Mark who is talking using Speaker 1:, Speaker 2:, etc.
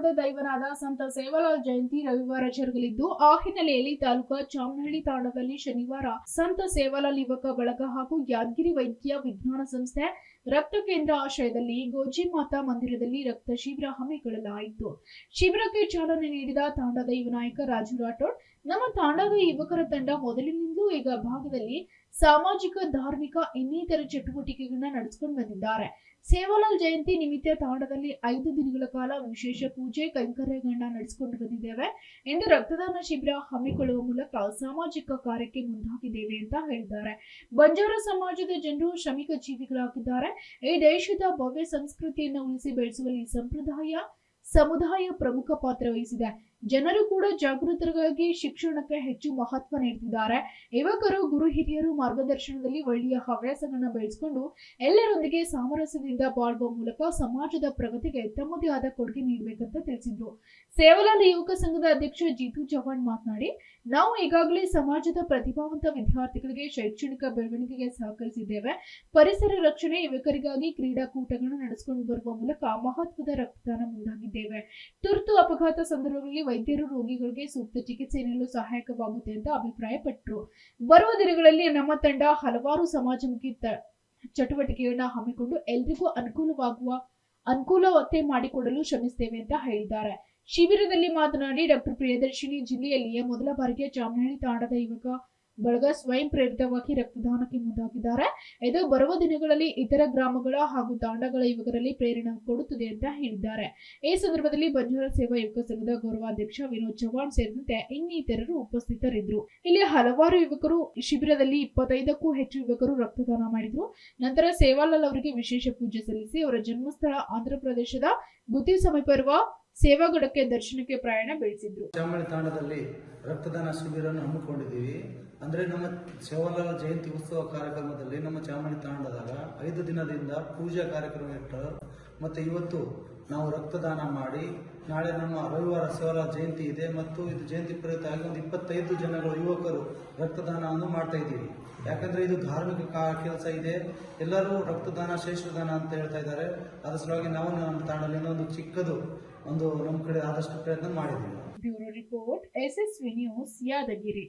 Speaker 1: ತಾಂಡದ ದೈವನಾದ ಸಂತ ಸೇವಾಲಾಲ್ ಜಯಂತಿ ರವಿವಾರ ಜರುಗಲಿದ್ದು, ಆ ಹಿನ್ನೆಲೆಯಲ್ಲಿ ತಾಲೂಕಾ ಚಾಮನಹಳ್ಳಿ ತಾಂಡದಲ್ಲಿ ಶನಿವಾರ ಸಂತ ಸೇವಾಲಾಲ್ ಯುವಕ ಬಳಗ ಹಾಗೂ ಯಾದಗಿರಿ ವೈದ್ಯಕೀಯ ವಿಜ್ಞಾನ ಸಂಸ್ಥೆ ರಕ್ತ ಕೇಂದ್ರ ಆಶ್ರಯದಲ್ಲಿ ಗೋಜಿಮಾತಾ ಮಂದಿರದಲ್ಲಿ ರಕ್ತ ಶಿಬಿರ ಹಮ್ಮಿಕೊಳ್ಳಲಾಯಿತು. ಶಿಬಿರಕ್ಕೆ ಚಾಲನೆ ನೀಡಿದ ತಾಂಡದ ಯುವ ನಾಯಕ ರಾಜು ರಾಠೋಡ್, ನಮ್ಮ ತಾಂಡದ ಯುವಕರ ತಂಡ ಮೊದಲಿನಿಂದಲೂ ಈಗ ಭಾಗದಲ್ಲಿ ಸಾಮಾಜಿಕ, ಧಾರ್ಮಿಕ ಇನ್ನಿತರ ಚಟುವಟಿಕೆಗಳನ್ನ ನಡೆಸಿಕೊಂಡು ಬಂದಿದ್ದಾರೆ. ಸೇವಾಲಾಲ್ ಜಯಂತಿ ನಿಮಿತ್ತ ತಾಂಡದಲ್ಲಿ 5 ದಿನಗಳ ಕಾಲ ವಿಶೇಷ ಪೂಜೆ ಕೈಂಕರ್ಯಗಳನ್ನ ನಡೆಸಿಕೊಂಡು ಬಂದಿದ್ದೇವೆ ಎಂದು ರಕ್ತದಾನ ಶಿಬಿರ ಹಮ್ಮಿಕೊಳ್ಳುವ ಮೂಲಕ ಸಾಮಾಜಿಕ ಕಾರ್ಯಕ್ಕೆ ಮುಂದಾಗಿದ್ದೇವೆ ಅಂತ ಹೇಳಿದ್ದಾರೆ. ಬಂಜಾರ ಸಮಾಜದ ಜನರು ಶ್ರಮಿಕ ಜೀವಿಗಳಾಗಿದ್ದಾರೆ. ಈ ದೇಶದ ಭವ್ಯ ಸಂಸ್ಕೃತಿಯನ್ನು ಉಳಿಸಿ ಬೆಳೆಸುವಲ್ಲಿ ಸಮುದಾಯ ಪ್ರಮುಖ ಪಾತ್ರ ವಹಿಸಿದೆ. ಜನರು ಕೂಡ ಜಾಗೃತರಾಗಿ ಶಿಕ್ಷಣಕ್ಕೆ ಹೆಚ್ಚು ಮಹತ್ವ ನೀಡುತ್ತಿದ್ದಾರೆ. ಯುವಕರು ಗುರು ಹಿರಿಯರು ಮಾರ್ಗದರ್ಶನದಲ್ಲಿ ಒಳ್ಳೆಯ ಹವ್ಯಾಸಗಳನ್ನ ಬೆಳೆಸಿಕೊಂಡು ಎಲ್ಲರೊಂದಿಗೆ ಸಾಮರಸ್ಯದಿಂದ ಬಾಳುವ ಮೂಲಕ ಸಮಾಜದ ಪ್ರಗತಿಗೆ ತಮ್ಮದೇ ಆದ ಕೊಡುಗೆ ನೀಡಬೇಕಂತ ತಿಳಿಸಿದ್ರು. ಸೇವಾಲಾಲ್ ಯುವಕ ಸಂಘದ ಅಧ್ಯಕ್ಷ ಜಿತು ಚವ್ಹಾಣ್ ಮಾತನಾಡಿ, ನಾವು ಈಗಾಗಲೇ ಸಮಾಜದ ಪ್ರತಿಭಾವಂತ ವಿದ್ಯಾರ್ಥಿಗಳಿಗೆ ಶೈಕ್ಷಣಿಕ ಬೆಳವಣಿಗೆಗೆ ಸಹಕರಿಸಿದ್ದೇವೆ. ಪರಿಸರ ರಕ್ಷಣೆ, ಯುವಕರಿಗಾಗಿ ಕ್ರೀಡಾಕೂಟಗಳನ್ನು ನಡೆಸಿಕೊಂಡು ಬರುವ ಮೂಲಕ ಮಹತ್ವದ ರಕ್ತದಾನ ಮುಂದಾಗಿದ್ದೇವೆ. ತುರ್ತು ಅಪಘಾತ ಸಂದರ್ಭಗಳಲ್ಲಿ ವೈದ್ಯರು ರೋಗಿಗಳಿಗೆ ಸೂಕ್ತ ಚಿಕಿತ್ಸೆ ನೀಡಲು ಸಹಾಯಕವಾಗುತ್ತೆ ಅಂತ ಅಭಿಪ್ರಾಯಪಟ್ಟರು. ಬರುವ ದಿನಗಳಲ್ಲಿ ನಮ್ಮ ತಂಡ ಹಲವಾರು ಸಮಾಜಮುಖಿ ಚಟುವಟಿಕೆಗಳನ್ನ ಹಮ್ಮಿಕೊಂಡು ಎಲ್ರಿಗೂ ಅನುಕೂಲತೆ ಮಾಡಿಕೊಡಲು ಶ್ರಮಿಸುತ್ತೇವೆ ಅಂತ ಹೇಳಿದ್ದಾರೆ. ಶಿಬಿರದಲ್ಲಿ ಮಾತನಾಡಿ ಡಾಕ್ಟರ್ ಪ್ರಿಯದರ್ಶಿನಿ, ಜಿಲ್ಲೆಯಲ್ಲಿಯೇ ಮೊದಲ ಬಾರಿಗೆ ಚಾಮನಹಳ್ಳಿ ತಾಂಡದ ಯುವಕ ಬಳಗ ಸ್ವಯಂ ಪ್ರೇರಿತವಾಗಿ ರಕ್ತದಾನಕ್ಕೆ ಮುಂದಾಗಿದ್ದಾರೆ. ಇದು ಬರುವ ದಿನಗಳಲ್ಲಿ ಇತರ ಗ್ರಾಮಗಳ ಹಾಗೂ ತಾಂಡಗಳ ಯುವಕರಲ್ಲಿ ಪ್ರೇರಣೆ ಕೊಡುತ್ತದೆ ಅಂತ ಹೇಳಿದ್ದಾರೆ. ಈ ಸಂದರ್ಭದಲ್ಲಿ ಬಂಜಾರ ಸೇವಾ ಯುವಕ ಸಂಘದ ಗೌರವಾಧ್ಯಕ್ಷ ವಿನೋದ್ ಚವ್ಹಾಣ್ ಸೇರಿದಂತೆ ಇನ್ನಿತರರು ಉಪಸ್ಥಿತರಿದ್ದರು. ಇಲ್ಲಿ ಹಲವಾರು ಯುವಕರು ಶಿಬಿರದಲ್ಲಿ 25ಕ್ಕೂ ಹೆಚ್ಚು ಯುವಕರು ರಕ್ತದಾನ ಮಾಡಿದ್ರು. ನಂತರ ಸೇವಾಲಾಲ್ ಅವರಿಗೆ ವಿಶೇಷ ಪೂಜೆ ಸಲ್ಲಿಸಿ ಅವರ ಜನ್ಮಸ್ಥಳ ಆಂಧ್ರಪ್ರದೇಶದ ಗುತ್ತಿ ಸಮೀಪ ಇರುವ ಸೇವಾಗಡಕ್ಕೆ ದರ್ಶನಕ್ಕೆ ಪ್ರಯಾಣ ಬೆಳೆಸಿದ್ರು.
Speaker 2: ಚಾಮನಹಳ್ಳಿ ತಾಂಡದಲ್ಲಿ ರಕ್ತದಾನ ಶಿಬಿರವನ್ನು ಹಮ್ಮಿಕೊಂಡಿದ್ದೀವಿ. ಅಂದ್ರೆ ನಮ್ಮ ಸೇವಾಲಾಲ್ ಜಯಂತಿ ಉತ್ಸವ ಕಾರ್ಯಕ್ರಮದಲ್ಲಿ ನಮ್ಮ ಚಾಮನಹಳ್ಳಿ ತಾಂಡದಾಗ 5 ದಿನದಿಂದ ಪೂಜಾ ಕಾರ್ಯಕ್ರಮ ಇಟ್ಟರು. ಮತ್ತೆ ಇವತ್ತು ನಾವು ರಕ್ತದಾನ ಮಾಡಿ, ನಾಳೆ ನಮ್ಮ ರವಿವಾರ ಸೇವಾಲಾಲ್ ಜಯಂತಿ ಇದೆ ಮತ್ತು ಇದು ಜಯಂತಿ ಪ್ರಯುಕ್ತವಾಗಿ ಒಂದು 25 ಜನಗಳು ಯುವಕರು ರಕ್ತದಾನವನ್ನು ಮಾಡ್ತಾ ಇದ್ದೀವಿ. ಯಾಕಂದ್ರೆ ಇದು ಧಾರ್ಮಿಕ ಕೆಲಸ ಇದೆ. ಎಲ್ಲರೂ ರಕ್ತದಾನ ಶ್ರೇಷ್ಠದಾನ ಅಂತ ಹೇಳ್ತಾ ಇದ್ದಾರೆ. ಅದರ ಸಲುವಾಗಿ ನಾವು ನಮ್ಮ ತಾಂಡದಲ್ಲಿ ಒಂದು ಚಿಕ್ಕದು ನಮ್ಮ ಕಡೆ ಆದಷ್ಟು ಪ್ರಯತ್ನ ಮಾಡಿದ್ದೀವಿ.
Speaker 1: Bureau report, SSV news, Yadgir.